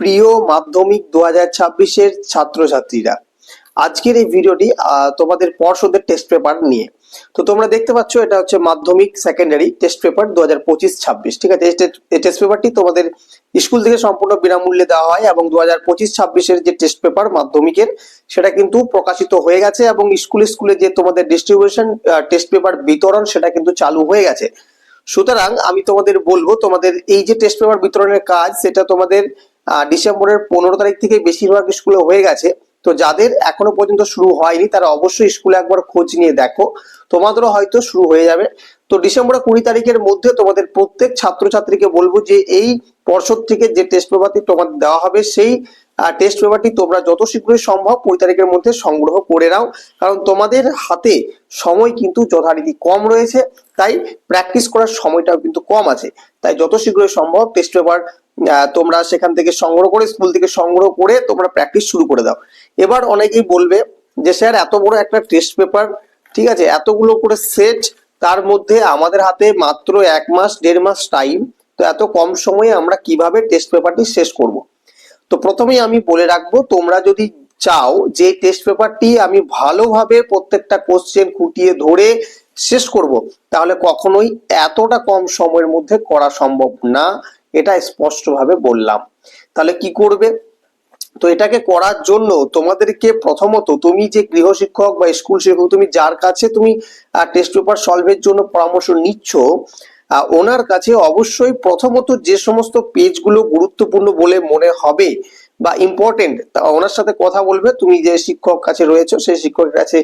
প্রিয় মাধ্যমিক 2026-এর ছাত্রছাত্রীরা, আজকের এই ভিডিওটি তোমাদের পর্ষদের টেস্ট পেপার নিয়ে। তো তোমরা দেখতে পাচ্ছ এটা হচ্ছে মাধ্যমিক সেকেন্ডারি টেস্ট পেপার 2025-26। ঠিক আছে, এই টেস্ট পেপারটি তোমাদের স্কুল থেকে সম্পূর্ণ বিনামূল্যে দেওয়া হয় এবং 2025-26-এর যে টেস্ট পেপার মাধ্যমিকের সেটা কিন্তু প্রকাশিত হয়ে গেছে এবং স্কুলে স্কুলে যে তোমাদের ডিস্ট্রিবিউশন টেস্ট পেপার বিতরণ সেটা কিন্তু চালু হয়ে গেছে। সুতরাং আমি তোমাদের বলবো, তোমাদের এই যে টেস্ট পেপার বিতরণের কাজ সেটা তোমাদের ডিসেম্বরের 15 তারিখ থেকে বেশিরভাগ স্কুলে হয়ে গেছে। তো যাদের এখনো পর্যন্ত শুরু হয়নি তারা অবশ্যই স্কুলে একবার খোঁজ নিয়ে দেখো, তোমাদেরও হয়তো শুরু হয়ে যাবে। তো ডিসেম্বরের 20 তারিখের মধ্যে তোমাদের প্রত্যেক ছাত্রছাত্রীকে বলবো যে এই পর্ষদ থেকে যে টেস্ট পেপারটি তোমাদের দেওয়া হবে সেই টেস্ট পেপারটি তোমরা যত শীঘ্রই সম্ভব 20 তারিখের মধ্যে সংগ্রহ করে নাও, কারণ তোমাদের হাতে সময় কিন্তু যথারীতি কম রয়েছে, তাই প্র্যাকটিস করার সময়টাও কিন্তু কম আছে। তাই যত শীঘ্রই সম্ভব টেস্ট পেপার তোমরা সেখান থেকে সংগ্রহ করে, স্কুল থেকে সংগ্রহ করে তোমরা প্র্যাকটিস শুরু করে দাও। এবার অনেকেই বলবে যে স্যার এত বড় একটা টেস্ট পেপার, ঠিক আছে, এতগুলো করে সেট, তার মধ্যে আমাদের হাতে মাত্র 1 মাস 1.5 মাস টাইম, তো এত কম সময়ে আমরা কিভাবে টেস্ট পেপারটি শেষ করব? তো প্রথমেই আমি বলে রাখবো, তোমরা যদি চাও যে টেস্ট পেপারটি আমি ভালোভাবে প্রত্যেকটা কোশ্চেন খুঁটিয়ে ধরে শেষ করব, তাহলে কখনোই এতটা কম সময়ের মধ্যে করা সম্ভব না, এটা স্পষ্টভাবে বললাম। তাহলে কি করবে? তো এটাকে করার জন্য তোমাদেরকে প্রথমত, তুমি যে গৃহশিক্ষক বা স্কুল শিক্ষক, তুমি যার কাছে তুমি টেস্ট পেপার সলভের জন্য পরামর্শ নিচ্ছ, ওনার কাছে অবশ্যই প্রথমত যে সমস্ত পেজগুলো গুরুত্বপূর্ণ বলে মনে হবে বা ইম্পর্টেন্ট, ওনার সাথে কথা বলবে। তুমি যে শিক্ষক কাছে রয়েছে সেই শিক্ষকের কাছে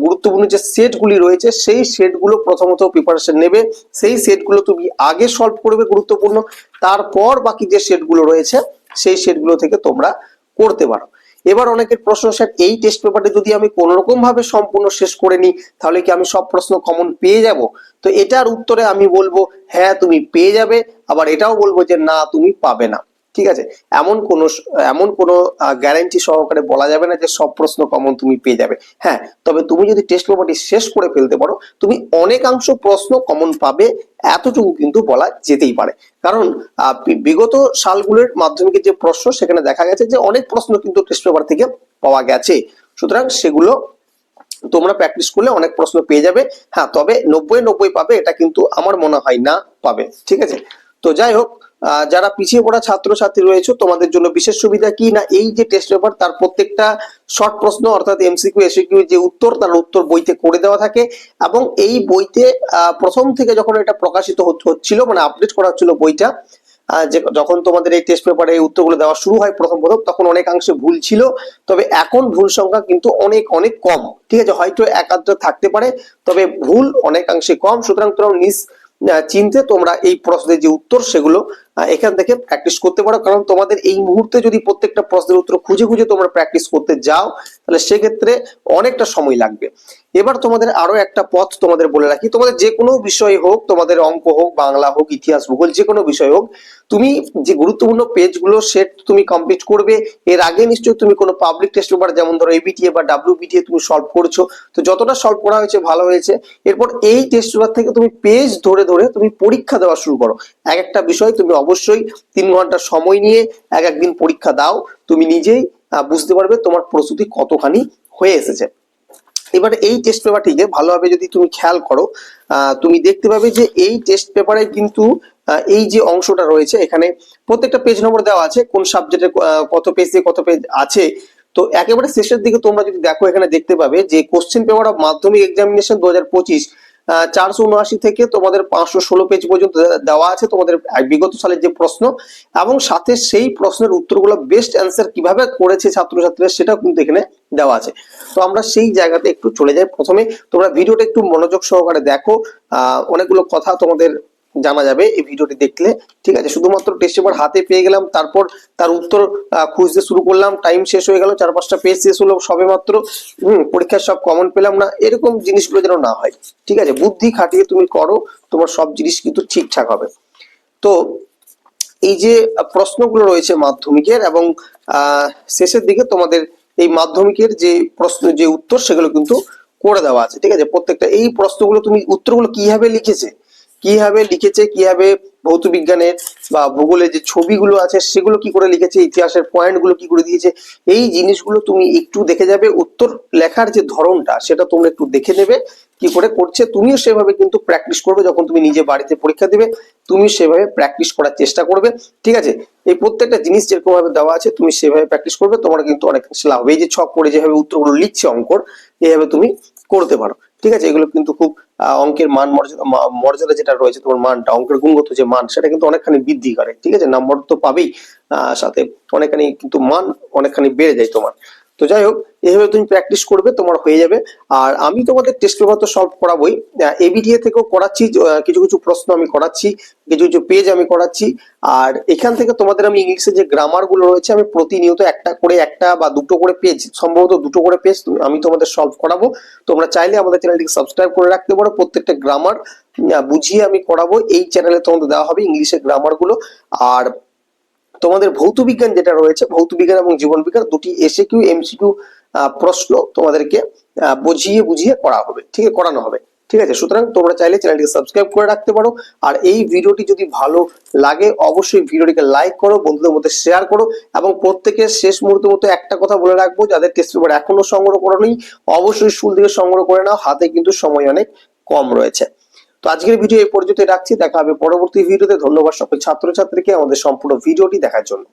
গুরুত্বপূর্ণ যে সেটগুলি রয়েছে সেই সেটগুলো প্রথমত প্রিপারেশন নেবে, সেই সেটগুলো তুমি আগে সলভ করবে গুরুত্বপূর্ণ, তারপর বাকি যে সেটগুলো রয়েছে সেই সেটগুলো থেকে তোমরা করতে পারো। এবার অনেকের প্রশ্ন, স্যার এই টেস্ট পেপারটা যদি আমি কোন রকম ভাবে সম্পূর্ণ শেষ করে নিই তাহলে কি আমি সব প্রশ্ন কমন পেয়ে যাব? তো এটার উত্তরে আমি বলবো হ্যাঁ তুমি পেয়ে যাবে, আবার এটাও বলবো যে না তুমি পাবে না। ঠিক আছে, এমন কোনো গ্যারান্টি সহকারে বলা যাবে না যে সব প্রশ্ন কমন তুমি পেয়ে যাবে। হ্যাঁ, তবে তুমি যদি টেস্ট পেপারটি শেষ করে ফেলতে পারো তুমি অনেকাংশ প্রশ্ন কমন পাবে, এতটুকু কিন্তু বলা যেতেই পারে। কারণ বিগত সালগুলোর মাধ্যমিকের যে প্রশ্ন সেখানে দেখা গেছে যে অনেক প্রশ্ন কিন্তু টেস্ট পেপার থেকে পাওয়া গেছে। সুতরাং সেগুলো তোমরা প্র্যাকটিস করলে অনেক প্রশ্ন পেয়ে যাবে। হ্যাঁ, তবে 90 পাবে এটা কিন্তু আমার মনে হয় না পাবে। ঠিক আছে, তো যাই হোক, যারা পিছিয়ে পড়া ছাত্রছাত্রী রয়েছে তোমাদের জন্য বিশেষ সুবিধা কি না, এই যে টেস্ট পেপার তার প্রত্যেকটা শর্ট প্রশ্ন অর্থাৎ এমসিকিউ এসিকিউ যে উত্তর, তার উত্তর বইতে করে দেওয়া থাকে এবং এই বইতে প্রথম থেকে যখন এটা প্রকাশিত হচ্ছিল, মানে আপডেট করা হচ্ছিল বইটা, যে যখন তোমাদের এই টেস্ট পেপারে এই উত্তরগুলো দেওয়া শুরু হয় প্রথম তখন অনেকাংশে ভুল ছিল, তবে এখন ভুল সংখ্যা কিন্তু অনেক অনেক কম। ঠিক আছে, হয়তো এক আধটা থাকতে পারে, তবে ভুল অনেকাংশে কম। সুতরাং তোমরা চিনতে তোমরা এই প্রশ্নের যে উত্তর সেগুলো এখান থেকে প্র্যাকটিস করতে পারো, কারণ তোমাদের এই মুহূর্তে যদি প্রত্যেকটা প্রশ্নের উত্তর খুঁজে খুঁজে তোমরা প্র্যাকটিস করতে যাও তাহলে সেক্ষেত্রে অনেকটা সময় লাগবে। এবার তোমাদের আরো একটা পথ তোমাদের বলে রাখি, তোমাদের যে কোনো বিষয় হোক, তোমাদের অঙ্ক হোক, বাংলা হোক, ইতিহাস, ভূগোল, যে কোনো বিষয় হোক, তুমি যে গুরুত্বপূর্ণ পেজগুলো সেট তুমি কমপ্লিট করবে। এর আগে নিশ্চয়ই তুমি কোনো পাবলিক টেস্ট পেপার যেমন ধরো এবিটিএ বা ডাব্লিউবিটিএ তুমি সলভ করছো, তো যতটা সলভ করা হয়েছে ভালো হয়েছে। এরপর এই টেস্ট পেপার থেকে তুমি পেজ ধরে ধরে তুমি পরীক্ষা দেওয়া শুরু করো। এক একটা বিষয় তুমি অবশ্যই 3 ঘন্টা সময় নিয়ে একদিন পরীক্ষা দাও, তুমি নিজেই বুঝতে পারবে তোমার প্রস্তুতি কতখানি হয়ে এসেছে। এবার এই টেস্ট পেপারটিকে ভালোভাবে যদি তুমি খেয়াল করো, তুমি দেখতে পাবে যে এই টেস্ট পেপারে কিন্তু এই যে অংশটা রয়েছে এখানে প্রত্যেকটা পেজ নম্বর দেওয়া আছে, কোন সাবজেক্টে কত পেজ দিয়ে কত পেজ আছে। তো একেবারে শেষের দিকে তোমরা যদি দেখো এখানে দেখতে পাবে যে কোশ্চেন পেপার অফ মাধ্যমিক এক্সামিনেশন 2025 479 থেকে তোমাদের 516 পেজ পর্যন্ত দেওয়া আছে তোমাদের বিগত সালের যে প্রশ্ন, এবং সাথে সেই প্রশ্নের উত্তরগুলো বেস্ট অ্যান্সার কিভাবে করেছে ছাত্রছাত্রীরা সেটাও কিন্তু এখানে দেওয়া আছে। তো আমরা সেই জায়গাতে একটু চলে যাই। প্রথমে তোমরা ভিডিওটা একটু মনোযোগ সহকারে দেখো, অনেকগুলো কথা তোমাদের জানা যাবে এই ভিডিওটি দেখলে। ঠিক আছে, শুধুমাত্র টেস্ট পেপার হাতে পেয়ে গেলাম তারপর তার উত্তর খুঁজতে শুরু করলাম, টাইম শেষ হয়ে গেল, 4-5টা পেজ শেষ হলো সবে মাত্র, পরীক্ষার সব কমন পেলাম না, এরকম জিনিসগুলো যেন না হয়। ঠিক আছে, বুদ্ধি খাটিয়ে তুমি করো, তোমার সব জিনিস কিন্তু ঠিকঠাক হবে। তো এই যে প্রশ্নগুলো রয়েছে মাধ্যমিকের এবং শেষের দিকে তোমাদের এই মাধ্যমিকের যে প্রশ্ন যে উত্তর সেগুলো কিন্তু করে দেওয়া আছে। ঠিক আছে, প্রত্যেকটা এই প্রশ্নগুলো তুমি উত্তরগুলো কিভাবে লিখেছে কিভাবে ভৌত বিজ্ঞানের বা ভূগোলের যে ছবিগুলো আছে সেগুলো কি করে লিখেছে, ইতিহাসের পয়েন্টগুলো কি করে দিয়েছে, এই জিনিসগুলো তুমি একটু দেখে যাবে। উত্তর লেখার যে ধরনটা সেটা তোমরা একটু দেখে নেবে কি করে করছে। তুমিও সেভাবে কিন্তু প্র্যাকটিস করবে, যখন তুমি নিজে বাড়িতে পরীক্ষা দেবে তুমি সেভাবে প্র্যাকটিস করার চেষ্টা করবে। ঠিক আছে, এই প্রত্যেকটা জিনিস যেরকম ভাবে দেওয়া আছে তুমি সেভাবে প্র্যাকটিস করবে, তোমার কিন্তু অনেক লাভ হবে। এই যে ছক করে যেভাবে উত্তরগুলো লিখছে অঙ্কর, এইভাবে তুমি করতে পারো। ঠিক আছে, এগুলো কিন্তু খুব অঙ্কের মান মর্যাদা মর্যাদা যেটা রয়েছে, তোমার মানটা, অঙ্কের গুণগত যে মান সেটা কিন্তু অনেকখানি বৃদ্ধি করে। ঠিক আছে, নাম্বার তো পাবেই, সাথে অনেকখানি কিন্তু মান অনেকখানি বেড়ে যায় তোমার। তো যাই হোক, এইভাবে তুমি প্র্যাকটিস করবে, তোমার হয়ে যাবে। আর আমি তোমাদের টেস্ট পেপার তো সলভ করাবোই, এবিটিএ থেকেও করাচ্ছি, কিছু কিছু প্রশ্ন আমি করাচ্ছি, কিছু কিছু পেজ আমি করাচ্ছি। আর এখান থেকে তোমাদের আমি ইংলিশের যে গ্রামার গুলো রয়েছে আমি প্রতিনিয়ত একটা বা দুটো করে পেজ, সম্ভবত দুটো করে পেজ আমি তোমাদের সলভ করাবো। তোমরা চাইলে আমাদের চ্যানেলটিকে সাবস্ক্রাইব করে রাখতে পারো, প্রত্যেকটা গ্রামার বুঝিয়ে আমি করাবো। এই চ্যানেলে তোমাদের দেওয়া হবে ইংলিশের গ্রামার গুলো। আর তোমাদের ভৌত বিজ্ঞান যেটা রয়েছে, ভৌত বিজ্ঞান এবং জীবন বিজ্ঞান দুটি এসএকিউ এমসিকিউ প্রশ্ন তোমাদেরকে বুঝিয়ে বুঝিয়ে করা হবে, ঠিক আছে, করানো হবে। ঠিক আছে, সুতরাং তোমরা চাইলে চ্যানেলটিকে সাবস্ক্রাইব করে রাখতে পারো। আর এই ভিডিওটি যদি ভালো লাগে অবশ্যই ভিডিওটিকে লাইক করো, বন্ধুদের মধ্যে শেয়ার করো, এবং প্রত্যেকের শেষ মুহূর্তের মতো একটা কথা বলে রাখবো, যাদের টেস্ট পেপার এখনো সংগ্রহ করো নি অবশ্যই স্কুল থেকে সংগ্রহ করে নাও, হাতে কিন্তু সময় অনেক কম রয়েছে। তো আজকের ভিডিও এই পর্যন্ত রাখছি, দেখা হবে পরবর্তী ভিডিওতে। ধন্যবাদ সকল ছাত্রছাত্রীকে আমাদের সম্পূর্ণ ভিডিওটি দেখার জন্য।